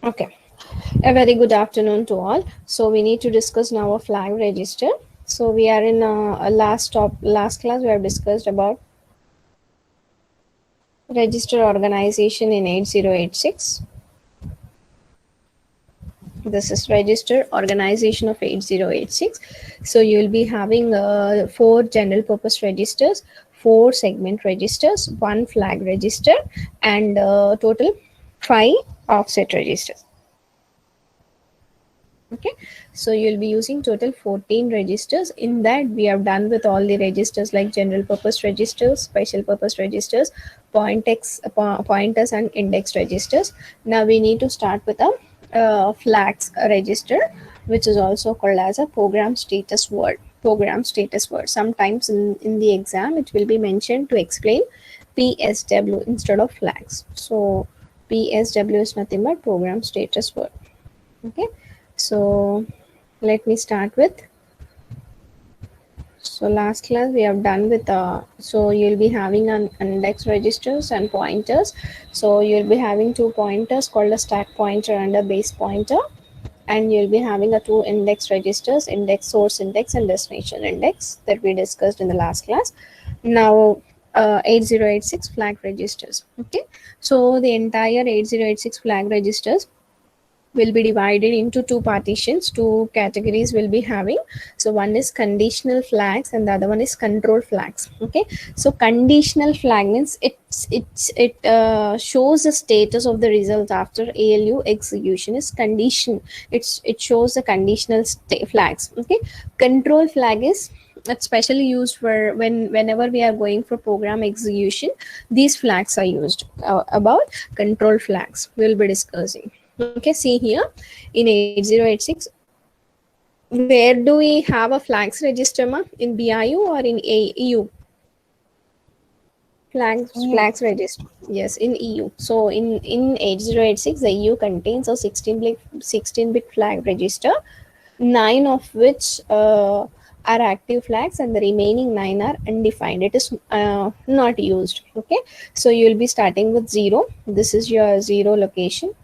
Okay, a very good afternoon to all. So we need to discuss now a flag register. So we are in a last class we have discussed about register organization in 8086. This is register organization of 8086. So you will be having four general purpose registers, four segment registers, one flag register, and total five offset registers. Okay, so you'll be using total 14 registers. In that we have done with all the registers like general purpose registers, special purpose registers, pointers and index registers. Now we need to start with a flags register, which is also called as a program status word. Sometimes in the exam it will be mentioned to explain PSW instead of flags. So PSW is nothing but program status word. Okay, so let me start with. So last class we have done with so you'll be having an index registers and pointers. So you'll be having two pointers called a stack pointer and a base pointer, and you'll be having a two index registers, index source index and destination index, that we discussed in the last class. Now 8086 flag registers. Okay, so the entire 8086 flag registers will be divided into two partitions, two categories will be having. So one is conditional flags and the other one is control flags. Okay, so conditional flag means it shows the status of the result after ALU execution is condition. It shows the conditional flags. Okay, control flag is it's specially used for whenever we are going for program execution, these flags are used. About control flags we'll be discussing. Okay, see here in 8086, where do we have a flags register, ma? In BIU or in EU? Flags register. Yes, in EU. So in 8086, the EU contains a 16-bit flag register, 9 of which are active flags and the remaining 9 are undefined. It is not used. Okay, so you will be starting with 0. This is your 0 location.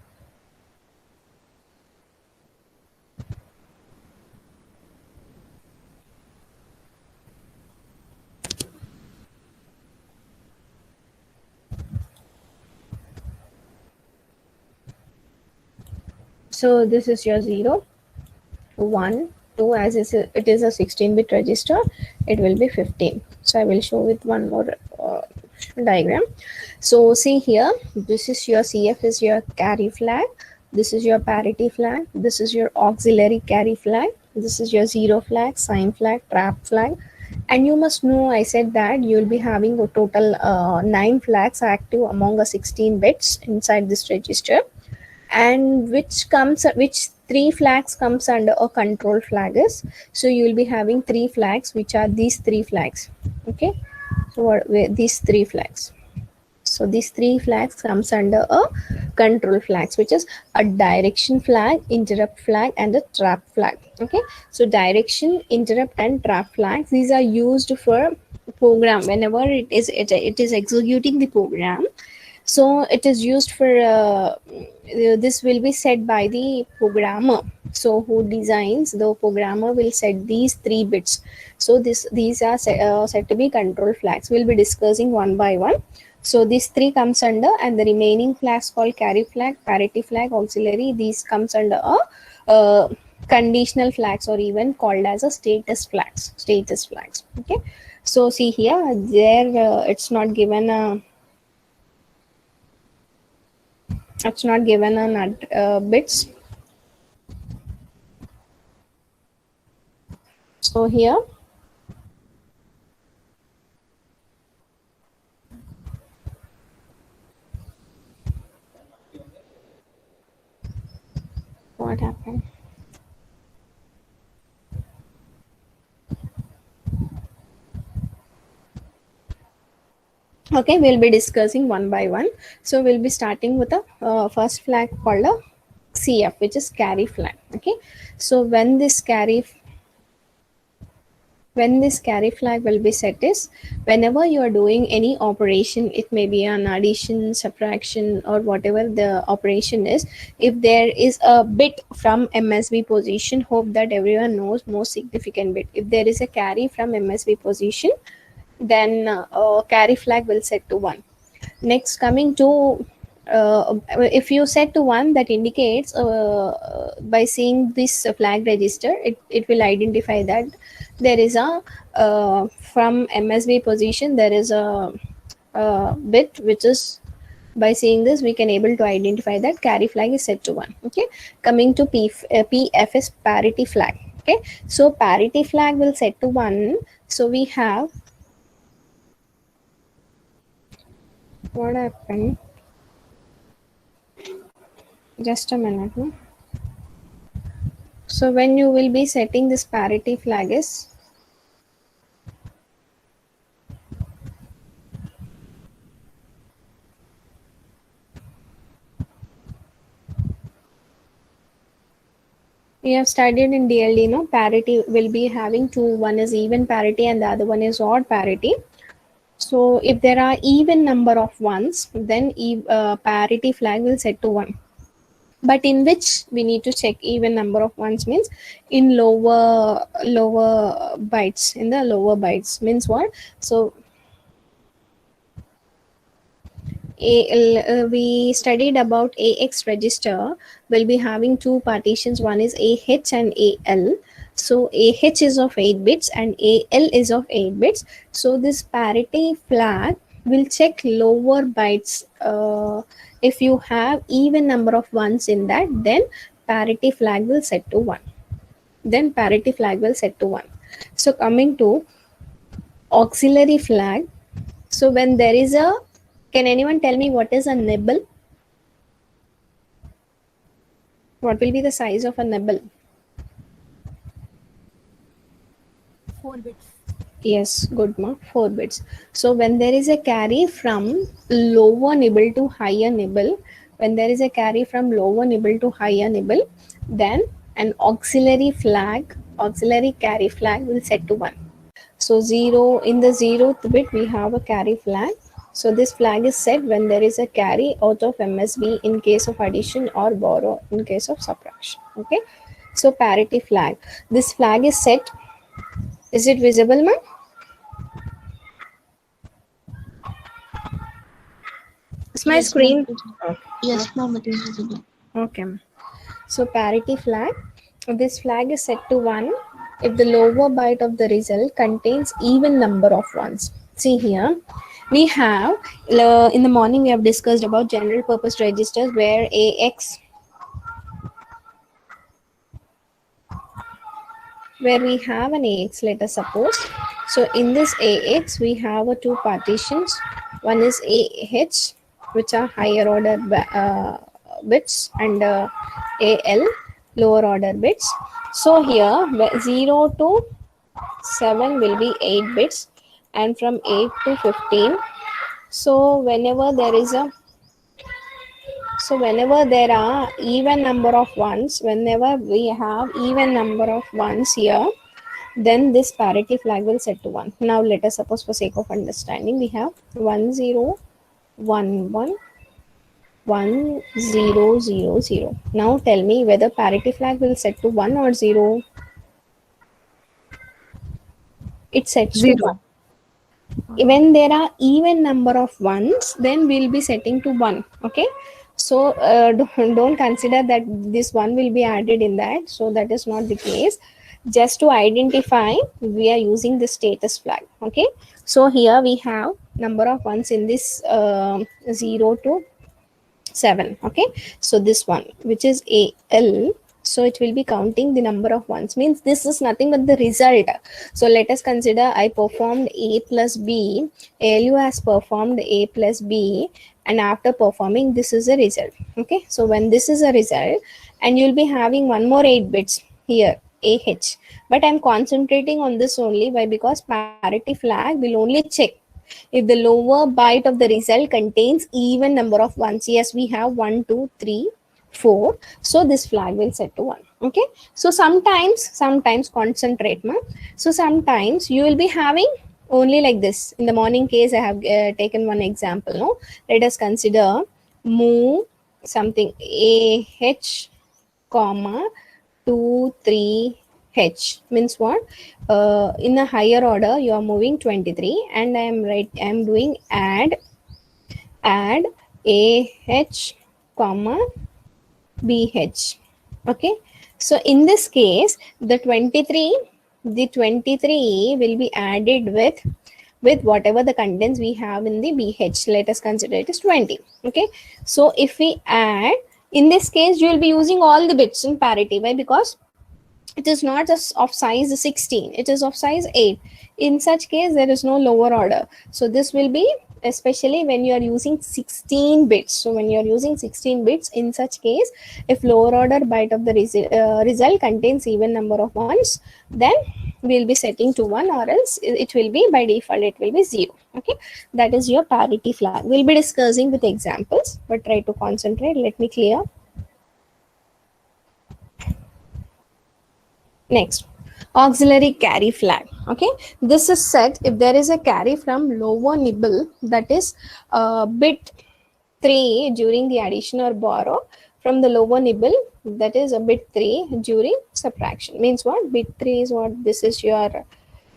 So this is your 0, 1, 2. As it is a 16-bit register, it will be 15. So I will show with one more diagram. So see here, this is your CF is your carry flag, this is your parity flag, this is your auxiliary carry flag, this is your 0 flag, sign flag, trap flag. And you must know, I said that you will be having a total 9 flags active among a 16 bits inside this register, and which three flags comes under a control flag is. So you will be having three flags, which are these three flags. Okay, so what these three flags? So these three flags comes under a control flags, which is a direction flag, interrupt flag and a trap flag. Okay, so direction, interrupt and trap flags, these are used for program whenever it is executing the program. So it is used for this will be set by the programmer. So who designs, the programmer will set these three bits. So these are set to be control flags. We'll be discussing one by one. So these three comes under, and the remaining flags called carry flag, parity flag, auxiliary, these comes under a conditional flags, or even called as a status flags. Okay, so see here, there it's not given a bits. So here what happened? Okay, we'll be discussing one by one. So we'll be starting with the first flag called a CF, which is carry flag. Okay, so when when this carry flag will be set is whenever you are doing any operation, it may be an addition, subtraction, or whatever the operation is. If there is a bit from MSB position, hope that everyone knows most significant bit. If there is a carry from MSB position, then carry flag will set to 1. Next, coming to if you set to 1, that indicates by seeing this flag register, it will identify that there is a from MSB position there is a bit which is, by seeing this we can able to identify that carry flag is set to 1. Okay, coming to PFS, parity flag. Okay, so parity flag will set to 1. So we have, what happened, just a minute, no? So when you will be setting this parity flag is, we have studied in DLD, no, parity will be having two, one is even parity and the other one is odd parity. So if there are even number of ones, then parity flag will set to 1. But in which we need to check even number of ones means in lower bytes, in the lower bytes means what? So we studied about AX register will be having two partitions, one is AH and AL. So AH is of 8 bits and AL is of 8 bits. So this parity flag will check lower bytes. If you have even number of ones in that, then parity flag will set to 1. Then parity flag will set to 1. So coming to auxiliary flag. So when there is a, can anyone tell me what is a nibble? What will be the size of a nibble? 4 bits. Yes, good mark, 4 bits. So when there is a carry from lower nibble to higher nibble, when there is a carry from lower nibble to higher nibble, then an auxiliary carry flag will set to 1. So 0, in the 0th bit we have a carry flag. So this flag is set when there is a carry out of MSB in case of addition or borrow in case of subtraction. Okay, so parity flag. This flag is set. Is it visible, ma'am? Is my Yes, screen? ma'am. Yes, ma'am, it is visible. Okay. So parity flag. This flag is set to 1 if the lower byte of the result contains even number of ones. See here, we have in the morning we have discussed about general purpose registers where AX, where we have an AX, let us suppose. So in this AX we have two partitions. One is AH, which are higher order bits, and AL, lower order bits. So here 0 to 7 will be 8 bits, and from 8 to 15. So whenever there is a, so whenever there are even number of ones, whenever we have even number of ones here, then this parity flag will set to 1. Now let us suppose, for sake of understanding, we have 1 0 1 1 1 0 0 0. Now tell me whether parity flag will set to 1 or 0. It sets to 1. When there are even number of ones, then we'll be setting to 1. Okay, so don't consider that this one will be added in that. So that is not the case. Just to identify, we are using the status flag. Okay, so here we have number of ones in this 0 to 7. Okay, so this one, which is AL, so it will be counting the number of ones, means this is nothing but the result. So let us consider I performed A plus B, ALU has performed A plus B, and after performing, this is a result. Okay, so when this is a result, and you'll be having one more 8 bits here, AH, but I'm concentrating on this only. Why? Because parity flag will only check if the lower byte of the result contains even number of ones. Yes, we have 1 2 3 4. So this flag will set to 1. Okay, so sometimes concentrate ma. So sometimes you will be having only like this. In the morning case, I have taken one example. No, let us consider move something a h comma 2 3 h means what, in a higher order you are moving 23, and I am doing add a h comma bh. Okay, so in this case the 23 will be added with whatever the contents we have in the bh. Let us consider it is 20. Okay, so if we add, in this case you will be using all the bits in parity. Why? Because it is not just of size 16, it is of size 8. In such case there is no lower order, so this will be, especially when you are using 16 bits. So when you are using 16 bits, in such case, if lower order byte of the result contains even number of ones, then we'll be setting to 1, or else it will be, by default it will be 0. Okay, that is your parity flag. We'll be discussing with examples, but try to concentrate. Let me clear. Next, auxiliary carry flag. Okay, this is set if there is a carry from lower nibble, that is bit 3 during the addition or borrow from the lower nibble, that is a bit 3 during subtraction. Means what? Bit 3 is what? This is your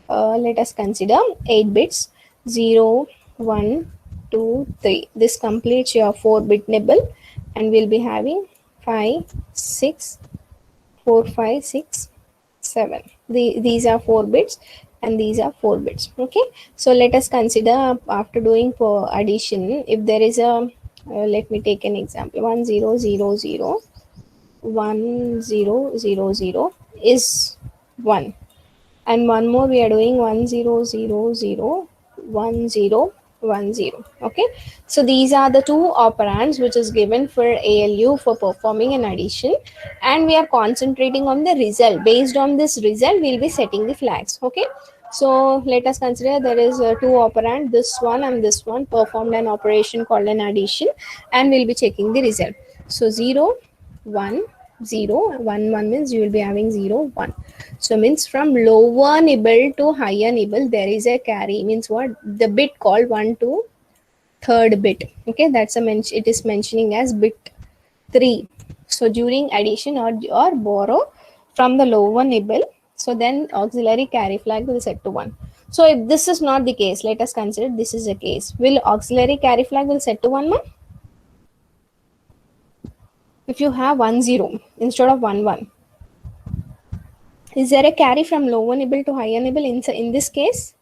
let us consider 8 bits, 0 1 2 3. This completes your 4 bit nibble, and we'll be having 5 6 4 5 6 7. These are 4 bits, and these are 4 bits. Okay, so let us consider, after doing for addition, if there is a let me take an example. 1 0 0 0 1 0 0 0 is 1, and one more we are doing 1 0 0 0 1 0 1 0. Okay, so these are the two operands which is given for ALU for performing an addition, and we are concentrating on the result. Based on this result, we'll be setting the flags. Okay, so let us consider there is two operand, this one and this one, performed an operation called an addition, and we'll be checking the result. So 0 1 0 1 1 means you will be having 0 1. So means from lower nibble to higher nibble there is a carry. Means what? The bit called 1 to third bit. Okay, that's a it is mentioning as bit 3. So during addition or borrow from the lower nibble, so then auxiliary carry flag will set to 1. So if this is not the case, let us consider this is a case. Will auxiliary carry flag will set to 1 ma? If you have 1 0 instead of 1 1, is there a carry from lower nibble to higher nibble in this case?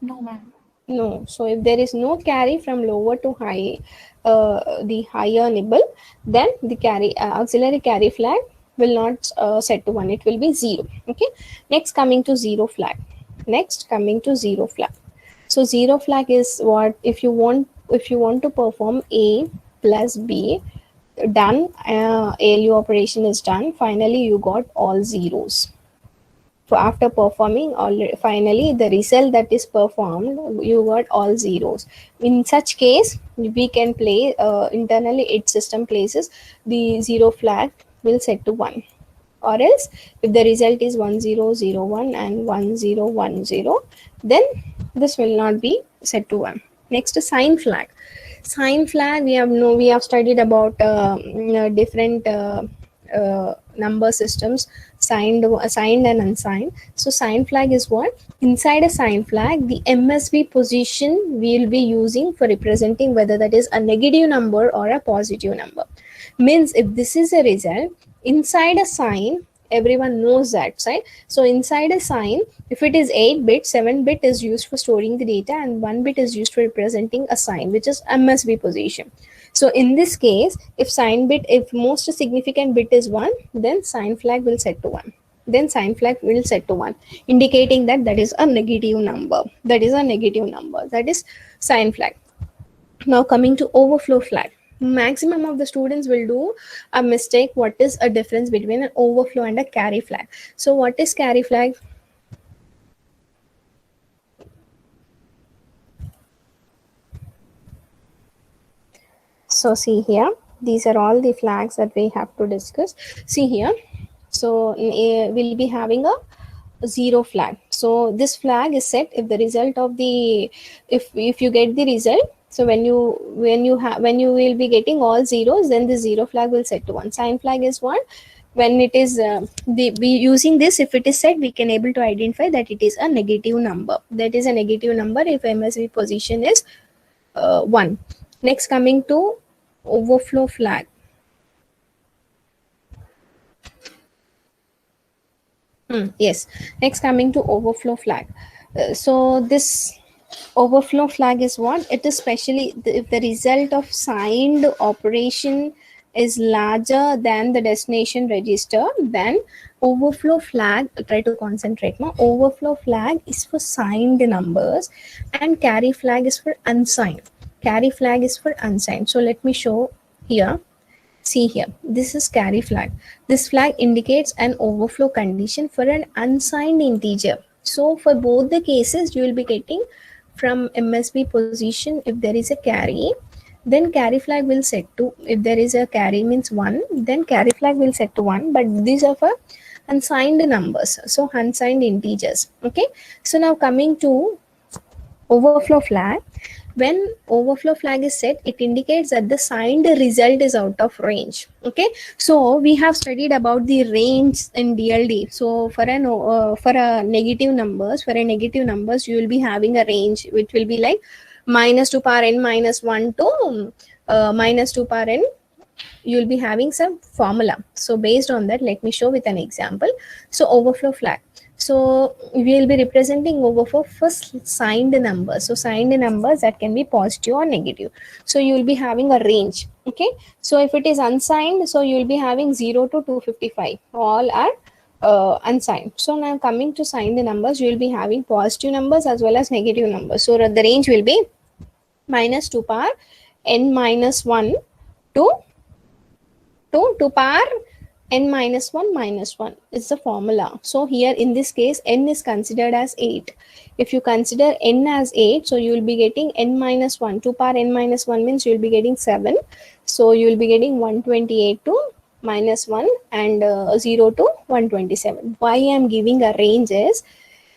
No, ma'am. No. So if there is no carry from lower to high, the higher nibble, then the carry auxiliary carry flag will not set to 1. It will be 0. Okay. Next, coming to 0 flag. So 0 flag is what? If you want to perform A plus B, done, ALU operation is done. Finally, you got all zeros. So after performing finally the result that is performed, you got all zeros. In such case, we can play internally its system places the 0 flag will set to 1, or else if the result is 1001 and 1010, then this will not be set to 1. Next, sign flag. Sign flag, we have studied about different number systems, signed and unsigned. So sign flag is what? Inside a sign flag, the MSB position we'll be using for representing whether that is a negative number or a positive number. Means if this is a result inside a sign, everyone knows that, right? So inside a sign, if it is 8 bit, 7 bit is used for storing the data, and 1 bit is used for representing a sign, which is MSB position. So in this case, if most significant bit is 1, then sign flag will set to 1. Then sign flag will set to 1, indicating that that is a negative number. That is sign flag. Now coming to overflow flag. Maximum of the students will do a mistake. What is a difference between an overflow and a carry flag? So what is carry flag? So see here, These are all the flags that we have to discuss. See here. So we'll be having a zero flag. So this flag is set if the result of the, if you get the result, so when you will be getting all zeros, then the zero flag will set to 1. Sign flag is 1. When it is we using this, if it is set, we can able to identify that it is a negative number. That is a negative number if MSB position is 1. Next, coming to overflow flag. Yes. Next, coming to overflow flag. So this overflow flag is what? It is specially if the result of signed operation is larger than the destination register, then overflow flag, try to concentrate now. Overflow flag is for signed numbers and carry flag is for unsigned. Carry flag is for unsigned. So let me show here. See here, this is carry flag. This flag indicates an overflow condition for an unsigned integer. So for both the cases, you will be getting from MSB position, if there is a carry, then carry flag will set to, if there is a carry means 1, then carry flag will set to 1, but these are for unsigned numbers, so unsigned integers. Okay, so now coming to overflow flag. When overflow flag is set, it indicates that the signed result is out of range. Okay, so we have studied about the range in DLD. So for a negative numbers, you will be having a range which will be like minus 2 power n minus 1 to minus 2 power n. You will be having some formula. So based on that, let me show with an example. So overflow flag. So we will be representing overflow for signed numbers. So signed numbers that can be positive or negative. So you will be having a range. Okay. So if it is unsigned, so you will be having 0 to 255. All are unsigned. So now coming to signed numbers, you will be having positive numbers as well as negative numbers. So the range will be minus 2 power n minus 1 to 2 power n minus 1 is the formula. So here in this case, n is considered as 8. If you consider n as 8, so you will be getting n minus 1. 2 power n minus 1 means you will be getting 7. So you will be getting 128 to minus 1 and 0 to 127. Why I am giving a range is,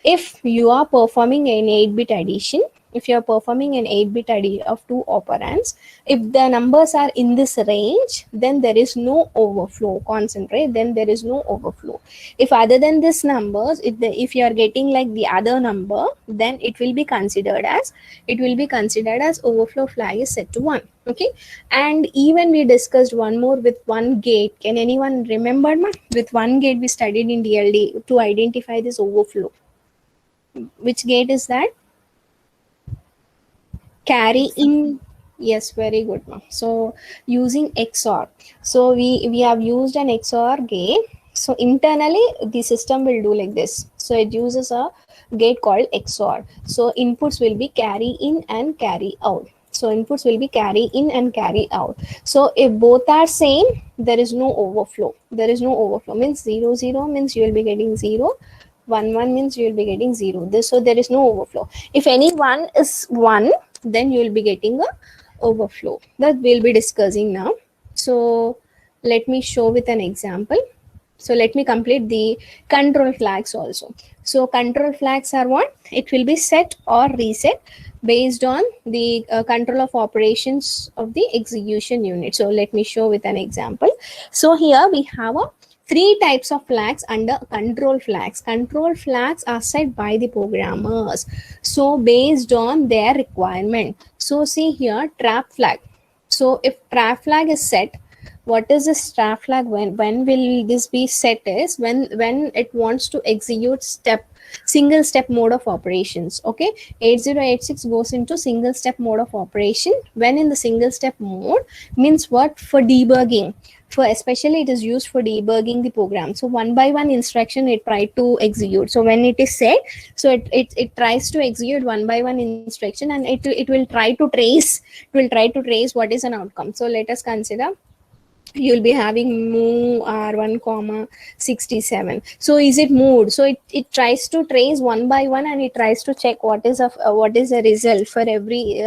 if you are performing an 8-bit addition, if you are performing an 8-bit addition of 2 operands, if the numbers are in this range, then there is no overflow. Concentrate, then there is no overflow. If other than this numbers, if you are getting like the other number, then it will be considered as overflow flag is set to 1. Okay, and even we discussed one more with one gate. Can anyone remember? With one gate we studied in DLD to identify this overflow. Which gate is that? Carry in. Yes, very good, ma'am. So using XOR. So we have used an XOR gate. So internally the system will do like this. So it uses a gate called XOR. So inputs will be carry in and carry out. So inputs will be carry in and carry out. So if both are same, there is no overflow. There is no overflow. Means 0 0 means you will be getting 0. 1 1 means you will be getting 0. So there is no overflow. If any one is 1, then you will be getting a overflow. That we'll be discussing now. So let me show with an example. So let me complete the control flags also. So control flags are what? It will be set or reset based on the control of operations of the execution unit. So let me show with an example. So here we have a 3 types of flags under control flags. Control flags are set by the programmers. So based on their requirement. So see here, trap flag. So if trap flag is set, what is this trap flag? When will this be set? Is when it wants to execute single step mode of operations. Okay, 8086 goes into single step mode of operation. When in the single step mode means what? For debugging. For especially it is used for debugging the program. So one by one instruction it tries to execute. So when it is set, so it tries to execute one by one instruction, and it will try to trace what is an outcome. So let us consider you'll be having move r1 comma 67. So is it moved? So it tries to trace one by one, and it tries to check what is the result for every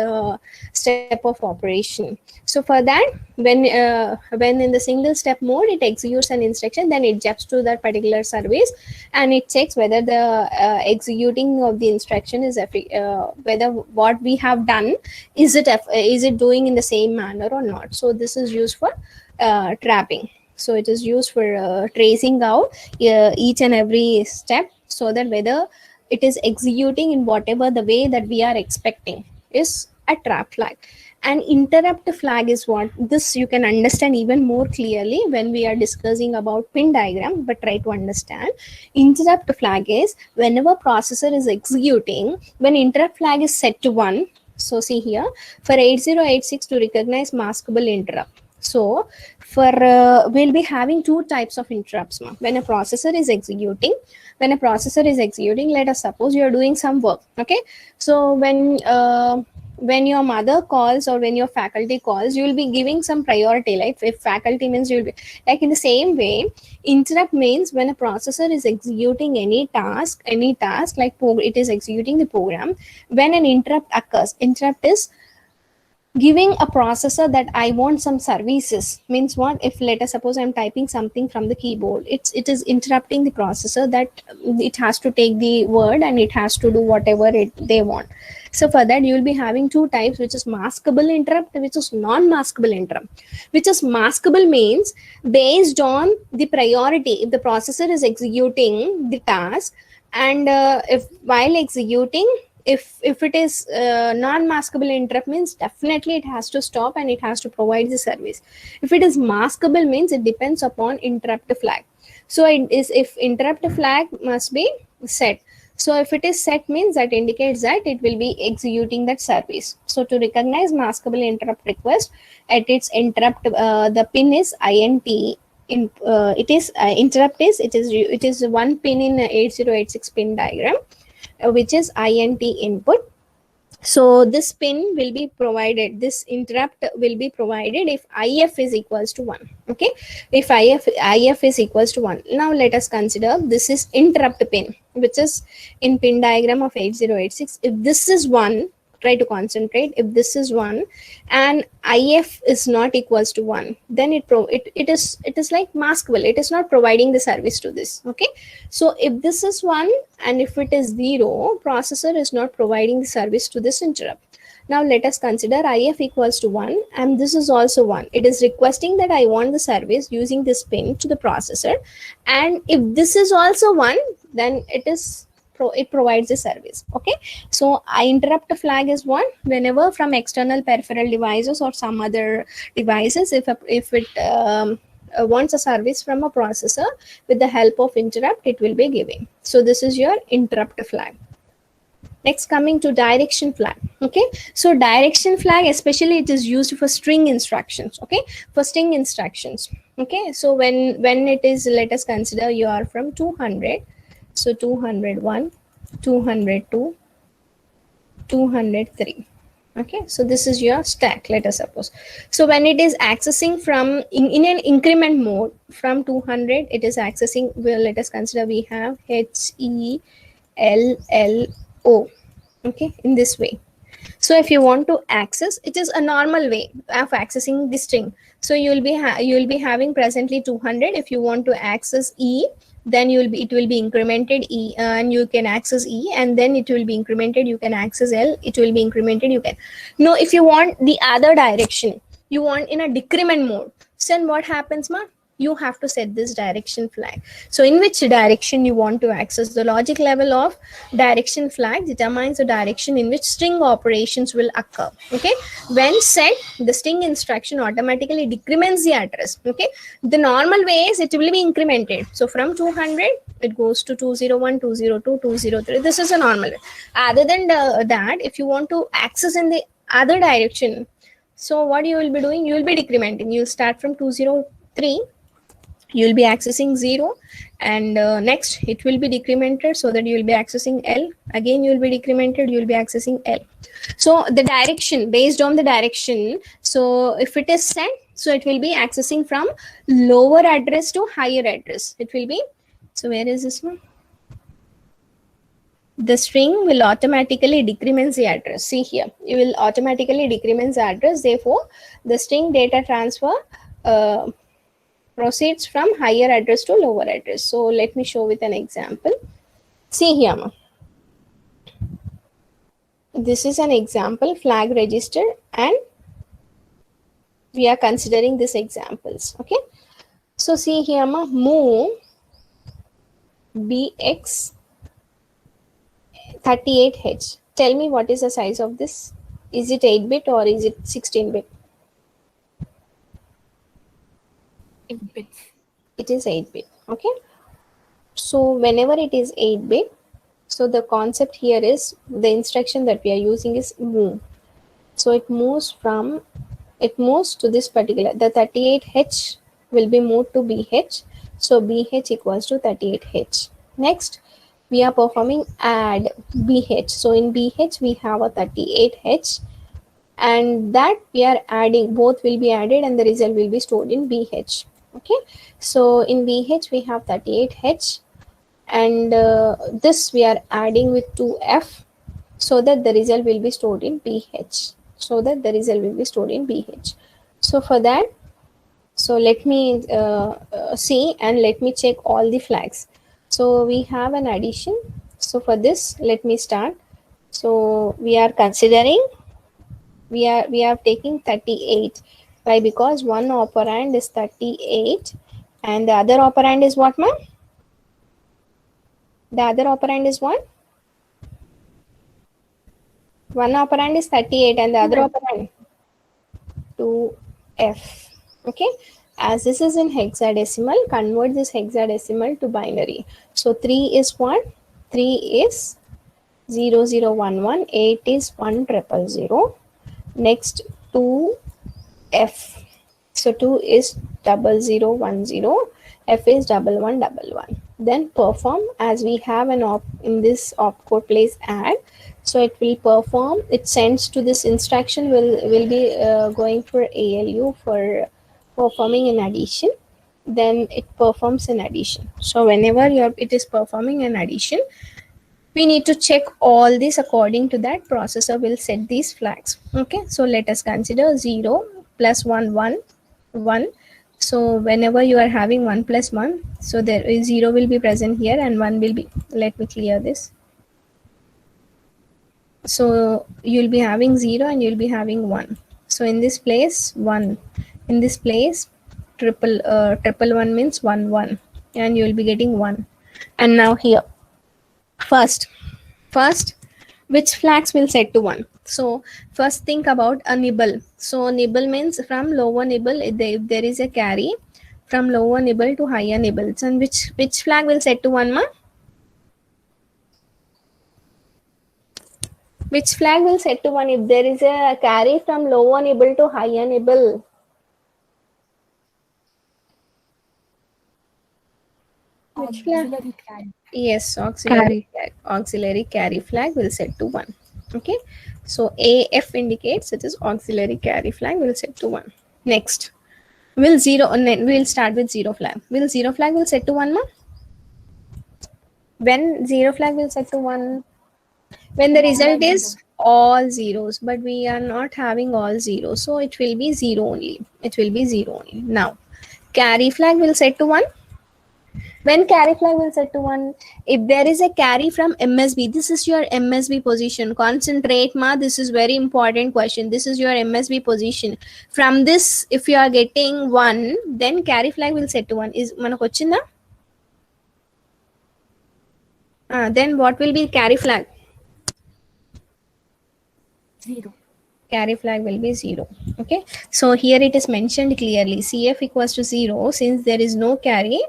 step of operation. So for that, when in the single step mode, it executes an instruction, then it jumps to that particular service, and it checks whether the executing of the instruction is whether what we have done is it doing in the same manner or not. So this is used for trapping. So it is used for tracing out each and every step, so that whether it is executing in whatever the way that we are expecting is a trap flag. And interrupt flag is what this you can understand even more clearly when we are discussing about pin diagram, but try to understand. Interrupt flag is whenever processor is executing, when interrupt flag is set to 1. So see here, for 8086 to recognize maskable interrupt. So for we'll be having two types of interrupts. When a processor is executing, let us suppose you are doing some work. Okay, so when your mother calls or when your faculty calls, you will be giving some priority. Like if faculty means, you'll be like, in the same way, interrupt means when a processor is executing any task like it is executing the program. When an interrupt occurs, interrupt is giving a processor that I want some services. Means what? If let us suppose I'm typing something from the keyboard, it is interrupting the processor that it has to take the word and it has to do whatever they want. So for that, you will be having two types, which is maskable interrupt, which is non-maskable interrupt. Which is maskable means based on the priority. If the processor is executing the task, and if while executing, if it is non-maskable interrupt, means definitely it has to stop and it has to provide the service. If it is maskable, means it depends upon interrupt flag. So it is, if interrupt flag must be set. So if it is set, means that indicates that it will be executing that service. So to recognize maskable interrupt request, at its interrupt, the pin is int. It is interrupt is it is one pin in 8086 pin diagram, which is int input. So this pin will be provided, this interrupt will be provided if if is equals to 1. Okay, if if is equals to 1. Now let us consider this is interrupt pin, which is in pin diagram of 8086. If this is 1, try to concentrate. If this is 1 and if is not equals to 1, then it is like maskable. It is not providing the service to this. Okay, so if this is 1 and if it is 0, processor is not providing the service to this interrupt. Now let us consider if equals to 1 and this is also 1. It is requesting that I want the service using this pin to the processor, and if this is also 1, then it provides the service. Okay, so interrupt flag is 1 whenever from external peripheral devices or some other devices, if it wants a service from a processor, with the help of interrupt it will be giving. So this is your interrupt flag. Next, coming to direction flag. Okay, so direction flag, especially it is used for string instructions. Okay, for string instructions. Okay, so when it is, let us consider you are from 200. So 201, 202, 203. Okay, so this is your stack, let us suppose. So when it is accessing from in an increment mode from 200, it is accessing, well, let us consider we have HELLO. Okay, in this way. So if you want to access, it is a normal way of accessing the string. So you will be having presently 200. If you want to access E, then it will be incremented E, and you can access E, and then it will be incremented, you can access L, it will be incremented, you can. No, if you want the other direction, you want in a decrement mode, so then what happens, ma? You have to set this direction flag. So in which direction you want to access, the logic level of direction flag determines the direction in which string operations will occur. Okay, when set, the string instruction automatically decrements the address. Okay, the normal way is it will be incremented. So from 200 it goes to 201, 202, 203. This is a normal way. Other than that, if you want to access in the other direction, so what you will be doing, you will be decrementing. You will start from 203, you will be accessing 0, and next it will be decremented, so that you will be accessing L. Again you will be decremented, you will be accessing L. So the direction, based on the direction, so if it is set, So it will be accessing from lower address to higher address. It will be, so where is this one? The string will automatically decrement the address. See here, it will automatically decrement the address. Therefore, the string data transfer proceeds from higher address to lower address. So let me show with an example. See here, ma. This is an example flag register, and we are considering these examples. Okay. So see here, ma, move BX 38H. Tell me what is the size of this? Is it 8-bit or is it 16-bit? 8 bits. It is 8-bit. Okay. So whenever it is 8-bit, so the concept here is the instruction that we are using is move. So it moves to this particular, the 38H will be moved to BH. So BH equals to 38H. Next, we are performing add BH. So in BH, we have a 38H, and that we are adding, both will be added and the result will be stored in BH. Okay. So in BH, we have 38H, and this we are adding with 2F, so that the result will be stored in BH. So for that, so let me see and let me check all the flags. So we have an addition. So for this, let me start. So we are considering, we are taking 38. Why? Because one operand is 38 and the other operand is what, ma'am? The other operand is what? One operand is 38 and the other operand 2F. Okay. As this is in hexadecimal, convert this hexadecimal to binary. So 3 is what? 3 is 0011, 8 is 1000. Next 2F. So 2 is 0010, F is 1111. Then perform, as we have an in this opcode place add. So it will perform, it sends to this instruction, will be going for ALU for performing an addition. Then it performs an addition. So whenever it is performing an addition, we need to check all this. According to that, processor will set these flags. Okay. So let us consider 0 plus 1, 1, 1. So whenever you are having 1 plus 1, so there is 0 will be present here and 1 will be, let me clear this. So you'll be having 0 and you'll be having 1. So in this place 1, in this place triple 1 means 1 1, and you will be getting 1. And now here, first which flags will set to 1? So first think about a nibble. So nibble means from lower nibble, if there is a carry from lower nibble to higher nibbles, and which flag will set to 1, ma? Which flag will set to 1 if there is a carry from lower nibble to higher nibble? Which flag? Auxiliary carry. Yes, auxiliary carry flag will set to 1. Okay. So AF indicates it is auxiliary carry flag will set to 1. Next, we'll start with 0 flag. Will 0 flag will set to 1, ma? When 0 flag will set to 1? When the result is all zeros, but we are not having all zeros, so it will be 0 only. Now, carry flag will set to 1. When carry flag will set to 1, if there is a carry from MSB, this is your MSB position. Concentrate, ma. This is very important question. This is your MSB position. From this, if you are getting 1, then carry flag will set to 1. Is manaku vachinda? Then what will be carry flag? 0. Carry flag will be 0. Okay. So here it is mentioned clearly, CF equals to 0 since there is no carry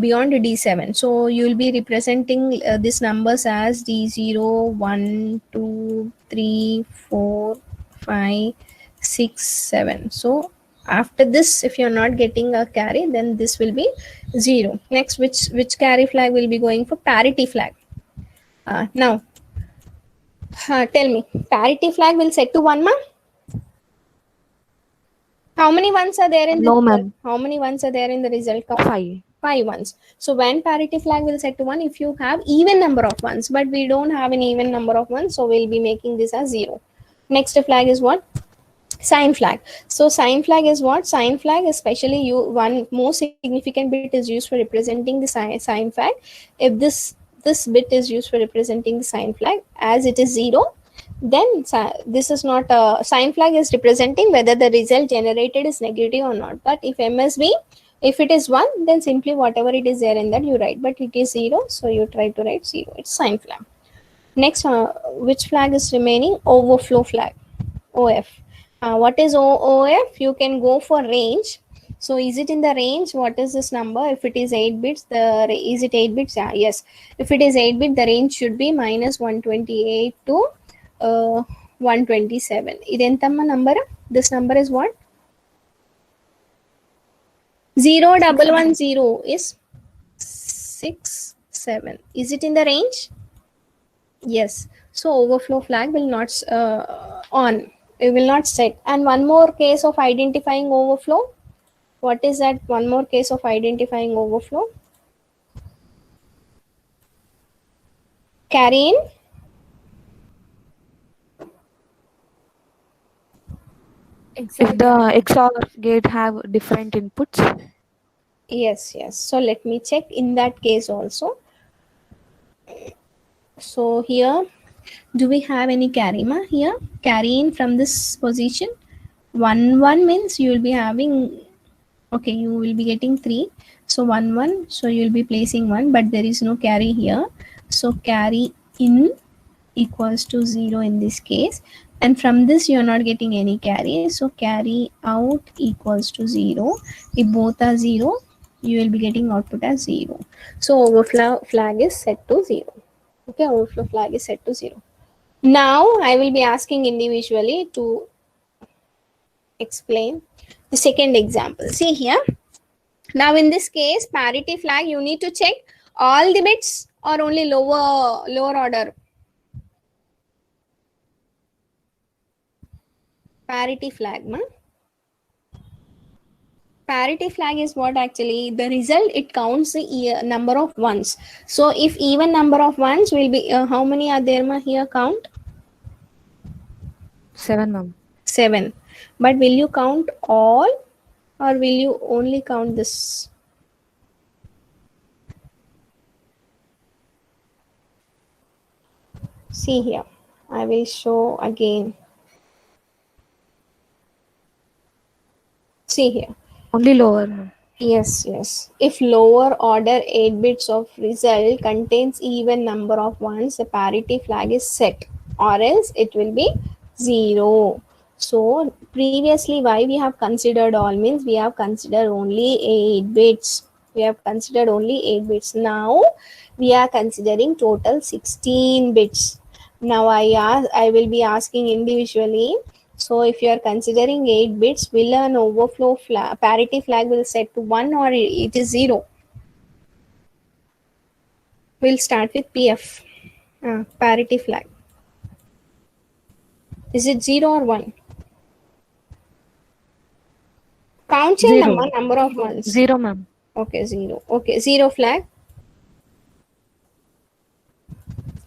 beyond D7. So you will be representing these numbers as D0, 1, 2, 3, 4, 5, 6, 7. So after this, if you are not getting a carry, then this will be 0. Next, which carry flag will be going for? Parity flag. Now, tell me, parity flag will set to 1, ma? How many ones are there in the No, result? ma'am. How many ones are there in the result count? 5. 5 ones. So when parity flag will set to 1 if you have even number of ones, but we don't have an even number of ones, so we'll be making this as 0. Next flag is what? Sign flag. So sign flag is what? Sign flag, especially you, one more significant bit is used for representing the sign flag. If this bit is used for representing the sign flag, as it is 0, then this is not a sign flag, is representing whether the result generated is negative or not. But if MSB, if it is 1, then simply whatever it is there in that you write, but it is 0, so you try to write 0. It's sign flag. Next, which flag is remaining? Overflow flag, OF. What is OF? You can go for range. So is it in the range? What is this number? If it is 8 bits, is it 8 bits? Yeah, yes. If it is 8 bit, the range should be minus 128 to 127. Identama number? This number is what? 0110 is 67. Is it in the range? Yes. So overflow flag will not on. It will not set. And one more case of identifying overflow. What is that? One more case of identifying overflow. Carry in. If XOR the gate. XOR gate have different inputs. Yes, yes. So let me check in that case also. So here, do we have any carry ma here? Carry in from this position. 1 means you will be having, okay, you will be getting 3. So 1 so you will be placing 1, but there is no carry here. So carry in equals to 0 in this case, and from this you are not getting any carry, so carry out equals to 0. If both are 0, you will be getting output as 0. So overflow flag is set to 0. Okay, overflow flag is set to 0. Now I will be asking individually to explain the second example. See here, now in this case parity flag, you need to check all the bits or only lower order. Parity flag ma? Parity flag is what? Actually the result, it counts the number of ones. So if even number of ones will be how many are there ma? Here count 7, ma'am. 7, but will you count all or will you only count this? See here, I will show again. See here. Only lower, ma'am. Yes, yes. If lower order 8 bits of result contains even number of ones, the parity flag is set, or else it will be 0. So previously why we have considered all means we have considered only 8 bits. We have considered only 8 bits. Now we are considering total 16 bits. Now I will be asking individually. So if you are considering 8 bits, will an overflow parity flag will set to 1 or it is 0? We'll start with PF. Parity flag. Is it 0 or 1? Count your 0. number of 0. ones. 0, ma'am. Okay, 0. Okay, 0 flag.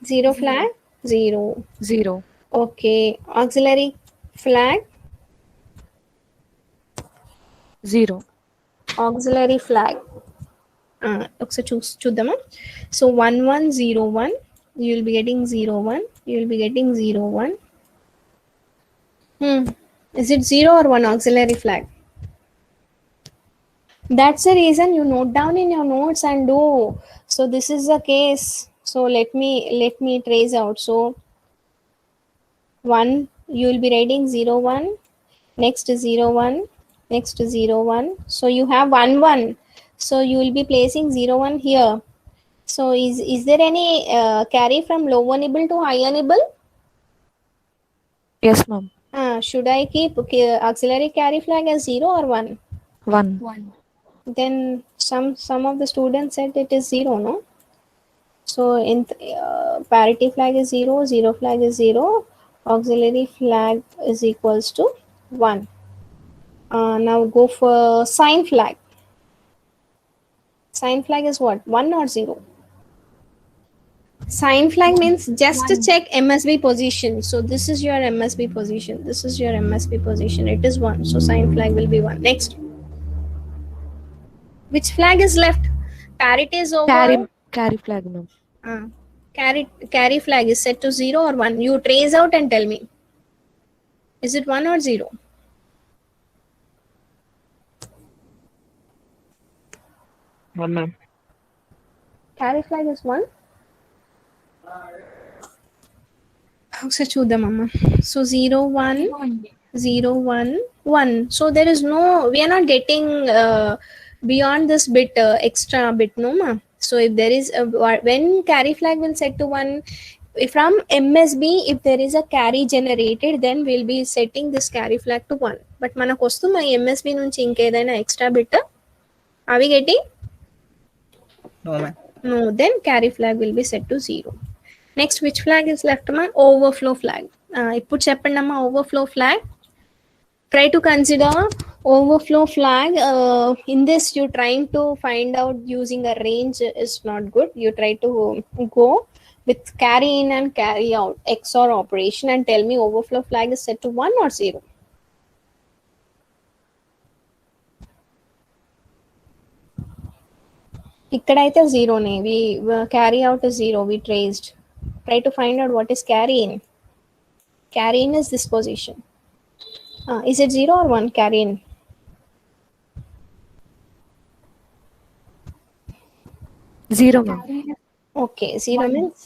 0 flag. 0. 0. Okay, auxiliary flag. 0. Auxiliary flag. Okay, choose them. So 1101, you will be getting 01. You will be getting 01. Is it 0 or 1 auxiliary flag? That's the reason you note down in your notes and do. So this is the case. So let me trace out. So 1, you will be writing 01, next 01, next 01. So you have 1 1. So you will be placing 01 here. So is there any carry from lower nibble to higher nibble? Yes, ma'am. Should I keep auxiliary carry flag as 0 or 1? 1. 1. Then some of the students said it is 0, no? So in parity flag is 0, 0 flag is 0, auxiliary flag is equals to 1. Now go for sign flag. Sign flag is what? 1 or 0? Sign flag means just to One. check MSB position. So this is your MSB position. This is your MSB position. It is 1. So sign flag will be 1. Next. Which flag is left? Parity is over. Carry flag, ma'am. Carry flag is set to 0 or 1. You trace out and tell me. Is it 1 or 0? One, ma'am. Carry flag is 1. ఒకసారి చూద్దామమ్మా. So 0 1 One. 0 1 1. So there is no, we are not getting beyond this bit, extra bit, no ma. So if there is when carry flag will set to 1 from MSB, if there is a carry generated, then we'll be setting this carry flag to 1. But మనకు వస్తుంది MSB నుంచి ఇంకేదైనా extra bit. Are we getting? No, ma'am. No, then carry flag will be set to 0. Next, which flag is left, ma? Overflow flag. ఇప్పుడు చెప్పండి అమ్మా, overflow flag. Try to consider overflow flag. In this, you trying to find out using a range is not good. You try to go with carry in and carry out XOR operation and tell me overflow flag is set to 1 or 0. ఇక్కడైతే 0నే. We carry out is 0. We traced. Try to find out what is carry in. Carry in is this position. Is it 0 or 1? Carry in. Zero, ma'am. Okay, 0 One. means.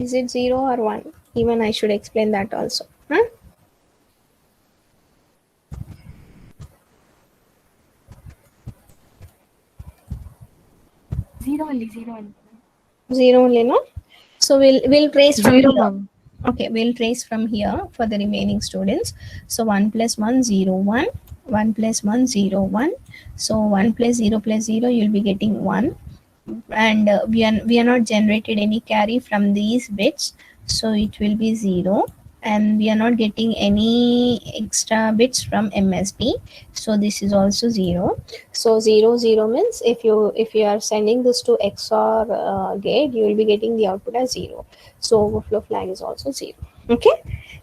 Is it 0 or 1? Even I should explain that also. Huh? Zero only. Zero only. 0 only, no? So we'll trace from Zero, here. ma'am. Okay, we'll trace from here for the remaining students. So 1 plus 1 0 1, 1 plus 1 0 1. So 1 plus 0, you'll be getting 1. And we are not generated any carry from these bits, so it will be 0. And we are not getting any extra bits from MSB, so this is also 0. So 0 0 means if you are sending this to XOR gate, you will be getting the output as 0. So overflow flag is also 0. Okay,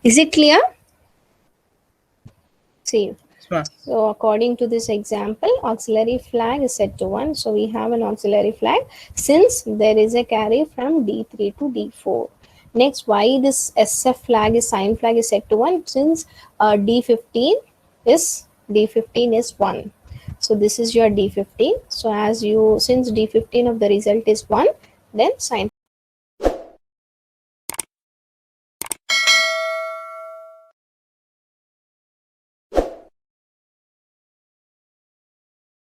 is it clear? See. Yes, ma'am. So according to this example, auxiliary flag is set to 1. So we have an auxiliary flag since there is a carry from D3 to D4. Next, why this SF flag is sign flag is set to 1? Since D15 is 1. So this is your D15. So since D15 of the result is 1, then sign